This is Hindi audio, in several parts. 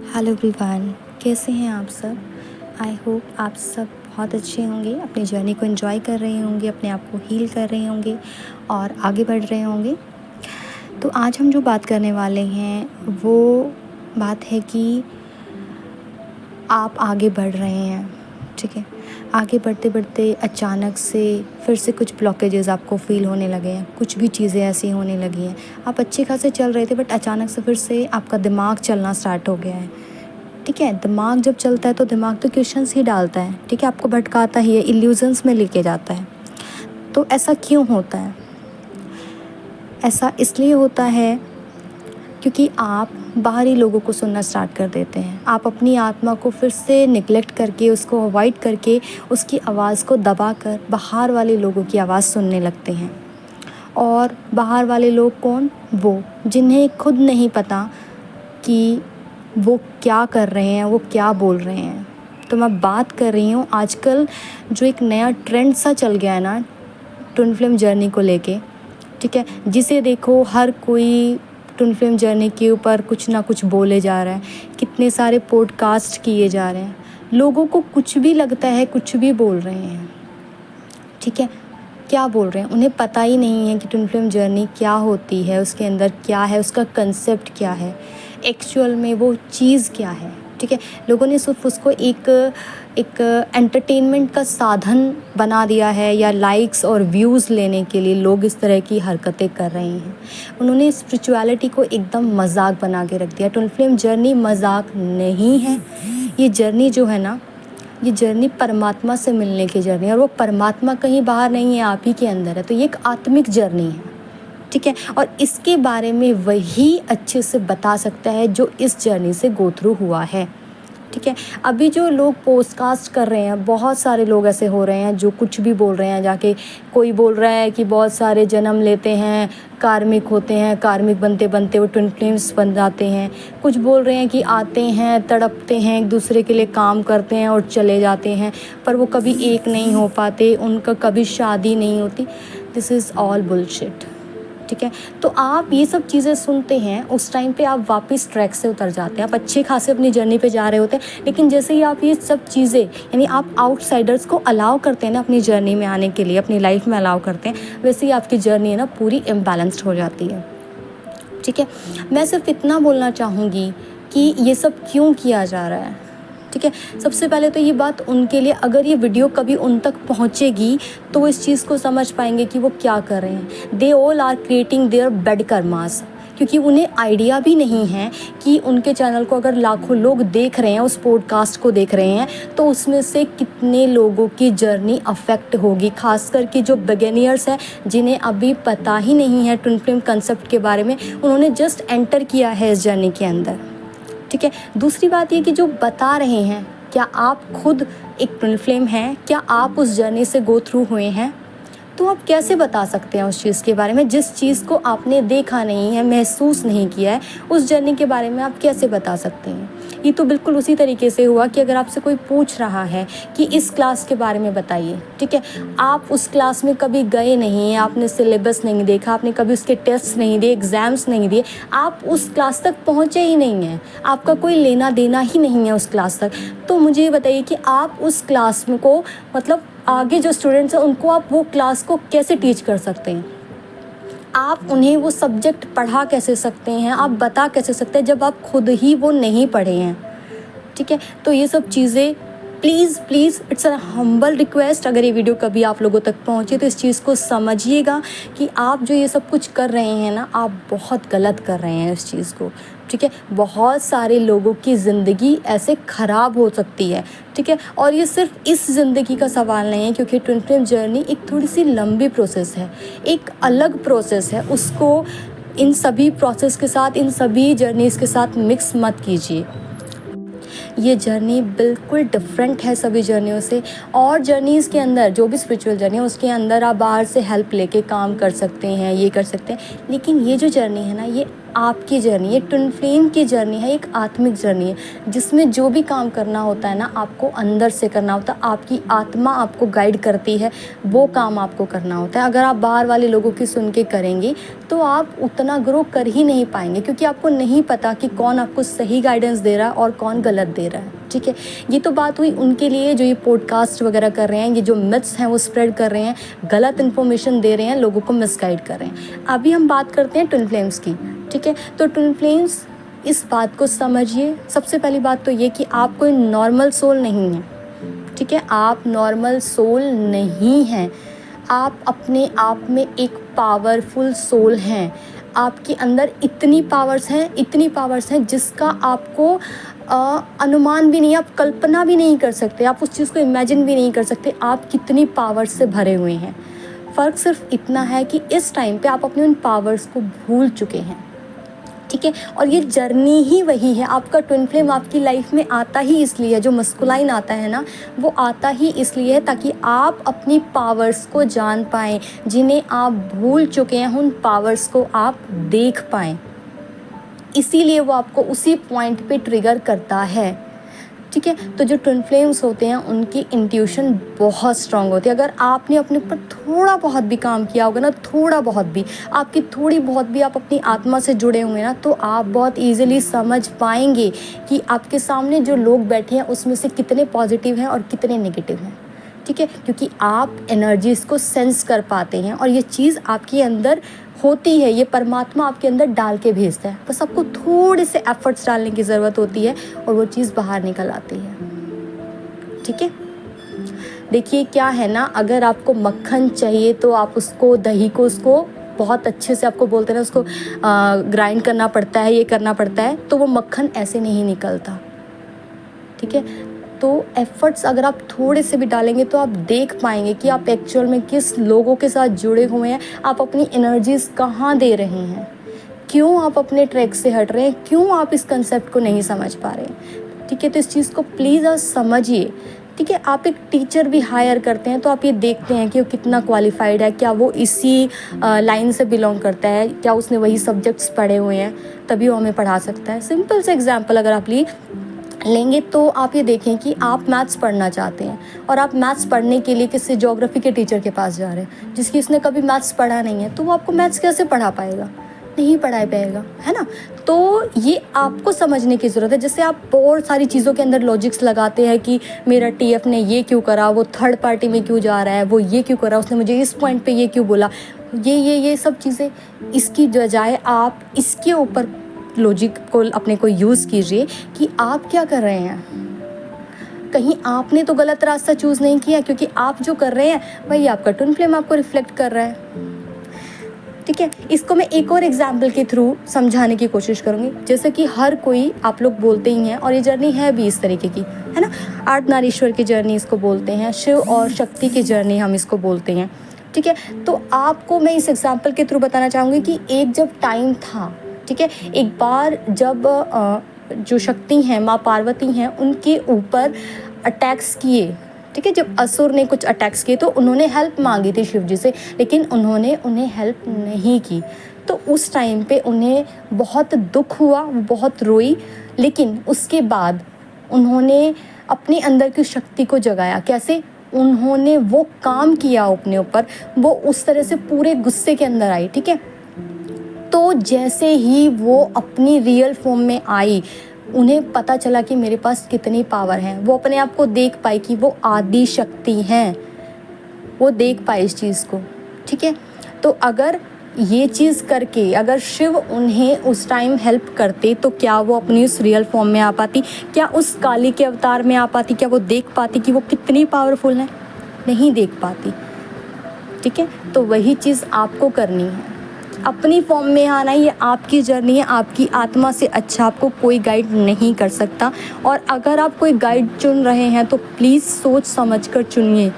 हेलो एवरीवन, कैसे हैं आप सब। आई होप आप सब बहुत अच्छे होंगे, अपनी जर्नी को एंजॉय कर रहे होंगे, अपने आप को हील कर रहे होंगे और आगे बढ़ रहे होंगे। तो आज हम जो बात करने वाले हैं वो बात है कि आप आगे बढ़ रहे हैं, ठीक है। आगे बढ़ते बढ़ते अचानक से फिर से कुछ ब्लॉकेजेस आपको फ़ील होने लगे हैं, कुछ भी चीज़ें ऐसी होने लगी हैं। आप अच्छे खासे चल रहे थे बट अचानक से फिर से आपका दिमाग चलना स्टार्ट हो गया है, ठीक है। दिमाग जब चलता है तो दिमाग तो क्वेश्चंस ही डालता है, ठीक है, आपको भटकाता ही है, इल्यूजन्स में लेके जाता है। तो ऐसा क्यों होता है? ऐसा इसलिए होता है क्योंकि आप बाहरी लोगों को सुनना स्टार्ट कर देते हैं। आप अपनी आत्मा को फिर से निगलेक्ट करके, उसको अवॉइड करके, उसकी आवाज़ को दबा कर बाहर वाले लोगों की आवाज़ सुनने लगते हैं। और बाहर वाले लोग कौन? वो जिन्हें खुद नहीं पता कि वो क्या कर रहे हैं, वो क्या बोल रहे हैं। तो मैं बात कर रही हूँ आजकल जो एक नया ट्रेंड सा चल गया है ना, ट्विन फ्लेम जर्नी को लेके, ठीक है। जिसे देखो हर कोई ट्विन फ्लेम जर्नी के ऊपर कुछ ना कुछ बोले जा रहा है, कितने सारे पॉडकास्ट किए जा रहे हैं, लोगों को कुछ भी लगता है, कुछ भी बोल रहे हैं, ठीक है। क्या बोल रहे हैं उन्हें पता ही नहीं है कि ट्विन फ्लेम जर्नी क्या होती है, उसके अंदर क्या है, उसका कंसेप्ट क्या है, एक्चुअल में वो चीज़ क्या है, ठीक है। लोगों ने सिर्फ उसको एक एंटरटेनमेंट का साधन बना दिया है, या लाइक्स और व्यूज़ लेने के लिए लोग इस तरह की हरकतें कर रहे हैं। उन्होंने स्पिरिचुअलिटी को एकदम मजाक बना के रख दिया। ट्विन फ्लेम जर्नी मजाक नहीं है। ये जर्नी जो है ना, ये जर्नी परमात्मा से मिलने की जर्नी है, और वो परमात्मा कहीं बाहर नहीं है, आप ही के अंदर है। तो ये एक आत्मिक जर्नी है, ठीक है। और इसके बारे में वही अच्छे से बता सकता है जो इस जर्नी से गो थ्रू हुआ है, ठीक है। अभी जो लोग पॉडकास्ट कर रहे हैं, बहुत सारे लोग ऐसे हो रहे हैं जो कुछ भी बोल रहे हैं जाके। कोई बोल रहा है कि बहुत सारे जन्म लेते हैं, कार्मिक होते हैं, कार्मिक बनते बनते वो ट्विन फ्लेम्स बन जाते हैं। कुछ बोल रहे हैं कि आते हैं, तड़पते हैं, एक दूसरे के लिए काम करते हैं और चले जाते हैं, पर वो कभी एक नहीं हो पाते, उनका कभी शादी नहीं होती। दिस इज़ ऑल बुलशिट, ठीक है। तो आप ये सब चीज़ें सुनते हैं, उस टाइम पे आप वापस ट्रैक से उतर जाते हैं, आप अच्छे खासे अपनी जर्नी पे जा रहे होते हैं। लेकिन जैसे ही आप ये सब चीज़ें, यानी आप आउटसाइडर्स को अलाउ करते हैं ना अपनी जर्नी में आने के लिए, अपनी लाइफ में अलाउ करते हैं, वैसे ही आपकी जर्नी है ना पूरी इम्बैलेंस्ड हो जाती है, ठीक है। मैं सिर्फ इतना बोलना चाहूँगी कि ये सब क्यों किया जा रहा है, ठीक है। सबसे पहले तो ये बात उनके लिए, अगर ये वीडियो कभी उन तक पहुंचेगी तो वो इस चीज़ को समझ पाएंगे कि वो क्या कर रहे हैं। They all are creating their bad karmas, क्योंकि उन्हें आइडिया भी नहीं है कि उनके चैनल को अगर लाखों लोग देख रहे हैं, उस पॉडकास्ट को देख रहे हैं, तो उसमें से कितने लोगों की जर्नी अफेक्ट होगी। खास करके जो बिगिनर्स हैं, जिन्हें अभी पता ही नहीं है ट्विन फ्लेम कंसेप्ट के बारे में, उन्होंने जस्ट एंटर किया है इस जर्नी के अंदर, ठीक है। दूसरी बात ये कि जो बता रहे हैं, क्या आप खुद एक ट्विन फ्लेम हैं? क्या आप उस जर्नी से गो थ्रू हुए हैं? तो आप कैसे बता सकते हैं उस चीज़ के बारे में, जिस चीज़ को आपने देखा नहीं है, महसूस नहीं किया है, उस जर्नी के बारे में आप कैसे बता सकते हैं? ये तो बिल्कुल उसी तरीके से हुआ कि अगर आपसे कोई पूछ रहा है कि इस क्लास के बारे में बताइए, ठीक है। आप उस क्लास में कभी गए नहीं हैं, आपने सिलेबस नहीं देखा, आपने कभी उसके टेस्ट नहीं दिए, एग्ज़ाम्स नहीं दिए, आप उस क्लास तक पहुँचे ही नहीं हैं, आपका कोई लेना देना ही नहीं है उस क्लास तक। तो मुझे ये बताइए कि आप उस क्लास में को, मतलब आगे जो स्टूडेंट्स हैं उनको आप वो क्लास को कैसे टीच कर सकते हैं? आप उन्हें वो सब्जेक्ट पढ़ा कैसे सकते हैं, आप बता कैसे सकते हैं, जब आप खुद ही वो नहीं पढ़े हैं, ठीक है। तो ये सब चीज़ें please please, it's a humble request, अगर ये वीडियो कभी आप लोगों तक पहुँचे तो इस चीज़ को समझिएगा कि आप जो ये सब कुछ कर रहे हैं ना, आप बहुत गलत कर रहे हैं इस चीज़ को, ठीक है। बहुत सारे लोगों की ज़िंदगी ऐसे ख़राब हो सकती है, ठीक है। और ये सिर्फ इस ज़िंदगी का सवाल नहीं है, क्योंकि ट्विन फ्लेम जर्नी एक थोड़ी सी लंबी प्रोसेस है, एक अलग प्रोसेस है। उसको इन सभी प्रोसेस के साथ, इन सभी जर्नीज़ के साथ मिक्स मत कीजिए। ये जर्नी बिल्कुल डिफरेंट है सभी जर्नियों से। और जर्नीज़ के अंदर, जो भी स्पिरिचुअल जर्नी है उसके अंदर आप बाहर से हेल्प लेके काम कर सकते हैं, ये कर सकते हैं। लेकिन ये जो जर्नी है ना, ये आपकी जर्नी, ये ट्विन फ्लेम की जर्नी है, एक आत्मिक जर्नी है जिसमें जो भी काम करना होता है ना, आपको अंदर से करना होता है। आपकी आत्मा आपको गाइड करती है, वो काम आपको करना होता है। अगर आप बाहर वाले लोगों की सुन के करेंगे तो आप उतना ग्रो कर ही नहीं पाएंगे, क्योंकि आपको नहीं पता कि कौन आपको सही गाइडेंस दे रहा है और कौन गलत दे रहा है। ठीक है, ये तो बात हुई उनके लिए जो ये पॉडकास्ट वगैरह कर रहे हैं, ये जो मिथ्स हैं वो स्प्रेड कर रहे हैं, गलत इन्फॉर्मेशन दे रहे हैं, लोगों को मिसगाइड कर रहे हैं। अभी हम बात करते हैं ट्विन फ्लेम्स की। ठीक है, तो ट्विन फ्लेम्स, इस बात को समझिए। सबसे पहली बात तो ये कि आप कोई नॉर्मल सोल नहीं है। ठीक है, आप नॉर्मल सोल नहीं हैं। आप अपने आप में एक पावरफुल सोल हैं। आपके अंदर इतनी पावर्स हैं जिसका आपको अनुमान भी नहीं, आप कल्पना भी नहीं कर सकते, आप उस चीज़ को इमेजिन भी नहीं कर सकते आप कितनी पावर्स से भरे हुए हैं। फ़र्क सिर्फ इतना है कि इस टाइम पे आप अपने उन पावर्स को भूल चुके हैं। ठीक है, और ये जर्नी ही वही है। आपका ट्विन फ्लेम आपकी लाइफ में आता ही इसलिए है, जो मस्कुलाइन आता है ना, वो आता ही इसलिए है ताकि आप अपनी पावर्स को जान पाएँ, जिन्हें आप भूल चुके हैं उन पावर्स को आप देख पाएँ। इसीलिए वो आपको उसी पॉइंट पे ट्रिगर करता है। ठीक है, तो जो ट्विन फ्लेम्स होते हैं उनकी इंट्यूशन बहुत स्ट्रांग होती है। अगर आपने अपने ऊपर थोड़ा बहुत भी काम किया होगा ना, थोड़ा बहुत भी, आपकी थोड़ी बहुत भी आप अपनी आत्मा से जुड़े होंगे ना, तो आप बहुत ईजिली समझ पाएंगे कि आपके सामने जो लोग बैठे हैं उसमें से कितने पॉजिटिव हैं और कितने नेगेटिव हैं। ठीक है, क्योंकि आप एनर्जीज़ को सेंस कर पाते हैं और ये चीज़ आपके अंदर होती है, ये परमात्मा आपके अंदर डाल के भेजता है। बस आपको थोड़े से एफर्ट्स डालने की ज़रूरत होती है और वो चीज़ बाहर निकल आती है। ठीक है, देखिए क्या है ना, अगर आपको मक्खन चाहिए तो आप उसको, दही को, उसको बहुत अच्छे से, आपको बोलते हैं ना, उसको ग्राइंड करना पड़ता है, ये करना पड़ता है, तो वो मक्खन ऐसे नहीं निकलता। ठीक है, तो एफ़र्ट्स अगर आप थोड़े से भी डालेंगे तो आप देख पाएंगे कि आप एक्चुअल में किस लोगों के साथ जुड़े हुए हैं, आप अपनी एनर्जीज़ कहाँ दे रहे हैं, क्यों आप अपने ट्रैक से हट रहे हैं, क्यों आप इस कंसेप्ट को नहीं समझ पा रहे हैं। ठीक है, तो इस चीज़ को प्लीज़ आप समझिए। ठीक है, आप एक टीचर भी हायर करते हैं तो आप ये देखते हैं कि वो कितना क्वालिफाइड है, क्या वो इसी लाइन से बिलोंग करता है, क्या उसने वही सब्जेक्ट्स पढ़े हुए हैं, तभी वो हमें पढ़ा सकता है। सिंपल से एग्जाम्पल अगर आप लेंगे तो आप ये देखें कि आप मैथ्स पढ़ना चाहते हैं और आप मैथ्स पढ़ने के लिए किसी ज्योग्राफी के टीचर के पास जा रहे हैं, जिसकी उसने कभी मैथ्स पढ़ा नहीं है, तो वो आपको मैथ्स कैसे पढ़ा पाएगा, नहीं पढ़ा पाएगा, है ना। तो ये आपको समझने की ज़रूरत है। जैसे आप बहुत सारी चीज़ों के अंदर लॉजिक्स लगाते हैं कि मेरा टीएफ ने ये क्यों करा, वो थर्ड पार्टी में क्यों जा रहा है, वो ये क्यों करा, उसने मुझे इस पॉइंट पे ये क्यों बोला, ये सब चीज़ें, इसकी बजाय आप इसके ऊपर लॉजिक को अपने को यूज़ कीजिए कि आप क्या कर रहे हैं। कहीं आपने तो गलत रास्ता चूज़ नहीं किया, क्योंकि आप जो कर रहे हैं वही आपका ट्विन फ्लेम आपको रिफ्लेक्ट कर रहा है। ठीक है, इसको मैं एक और एग्जाम्पल के थ्रू समझाने की कोशिश करूँगी। जैसे कि हर कोई, आप लोग बोलते ही हैं, और ये जर्नी है भी इस तरीके की, है ना, अर्धनारीश्वर की जर्नी इसको बोलते हैं, शिव और शक्ति की जर्नी हम इसको बोलते हैं। ठीक है, तो आपको मैं इस एग्जाम्पल के थ्रू बताना चाहूँगी कि एक जब टाइम था, ठीक है, एक बार जब जो शक्ति हैं, माँ पार्वती हैं, उनके ऊपर अटैक्स किए। ठीक है, जब असुर ने कुछ अटैक्स किए तो उन्होंने हेल्प मांगी थी शिव जी से, लेकिन उन्होंने उन्हें हेल्प नहीं की। तो उस टाइम पे उन्हें बहुत दुख हुआ, वो बहुत रोई, लेकिन उसके बाद उन्होंने अपने अंदर की शक्ति को जगाया। कैसे? उन्होंने वो काम किया अपने ऊपर, वो उस तरह से पूरे गुस्से के अंदर आई। ठीक है, तो जैसे ही वो अपनी रियल फॉर्म में आई, उन्हें पता चला कि मेरे पास कितनी पावर है। वो अपने आप को देख पाई कि वो आदि शक्ति हैं, वो देख पाए इस चीज़ को। ठीक है, तो अगर ये चीज़ करके अगर शिव उन्हें उस टाइम हेल्प करते तो क्या वो अपनी उस रियल फॉर्म में आ पाती? क्या उस काली के अवतार में आ पाती? क्या वो देख पाती कि वो कितनी पावरफुल हैं? नहीं देख पाती। ठीक है, तो वही चीज़ आपको करनी है, अपनी फॉर्म में आना। ये आपकी जर्नी है, आपकी आत्मा से अच्छा आपको कोई गाइड नहीं कर सकता। और अगर आप कोई गाइड चुन रहे हैं तो प्लीज़ सोच समझ कर चुनिए।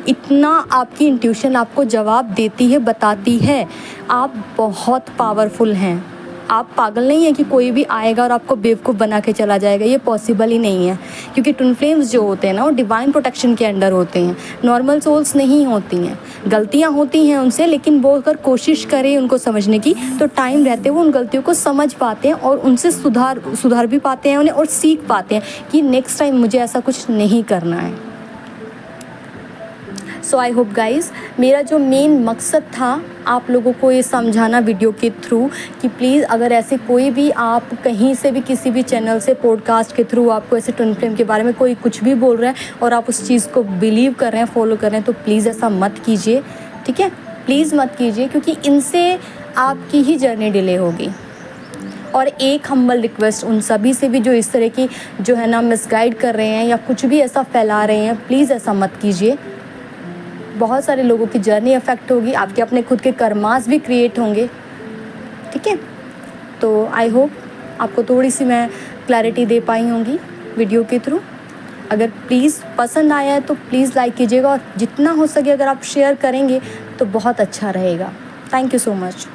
इतना आपकी इंट्यूशन आपको जवाब देती है, बताती है आप बहुत पावरफुल हैं। आप पागल नहीं है कि कोई भी आएगा और आपको बेवकूफ़ बना के चला जाएगा, ये पॉसिबल ही नहीं है। क्योंकि ट्विन फ्लेम्स जो होते हैं ना वो डिवाइन प्रोटेक्शन के अंडर होते हैं, नॉर्मल सोल्स नहीं होती हैं। गलतियाँ होती हैं उनसे, लेकिन वो अगर कोशिश करें उनको समझने की तो टाइम रहते वो उन गलतियों को समझ पाते हैं और उनसे सुधार भी पाते हैं उन्हें, और सीख पाते हैं कि नेक्स्ट टाइम मुझे ऐसा कुछ नहीं करना है। सो आई होप गाइज़, मेरा जो मेन मकसद था आप लोगों को ये समझाना वीडियो के थ्रू कि प्लीज़ अगर ऐसे कोई भी आप कहीं से भी किसी भी चैनल से पॉडकास्ट के थ्रू आपको ऐसे ट्विन फ्लेम के बारे में कोई कुछ भी बोल रहा है और आप उस चीज़ को बिलीव कर रहे हैं, फॉलो कर रहे हैं, तो प्लीज़ ऐसा मत कीजिए, ठीक है? प्लीज़ मत कीजिए, क्योंकि इनसे आपकी ही जर्नी डिले होगी। और एक हम्बल रिक्वेस्ट उन सभी से भी जो इस तरह की जो है ना मिसगाइड कर रहे हैं या कुछ भी ऐसा फैला रहे हैं, प्लीज़ ऐसा मत कीजिए। बहुत सारे लोगों की जर्नी अफेक्ट होगी, आपके अपने खुद के कर्मास भी क्रिएट होंगे, ठीक है? तो आई होप आपको थोड़ी सी मैं क्लैरिटी दे पाई होंगी वीडियो के थ्रू। अगर प्लीज़ पसंद आया है तो प्लीज़ लाइक कीजिएगा, और जितना हो सके अगर आप शेयर करेंगे तो बहुत अच्छा रहेगा। Thank you so much.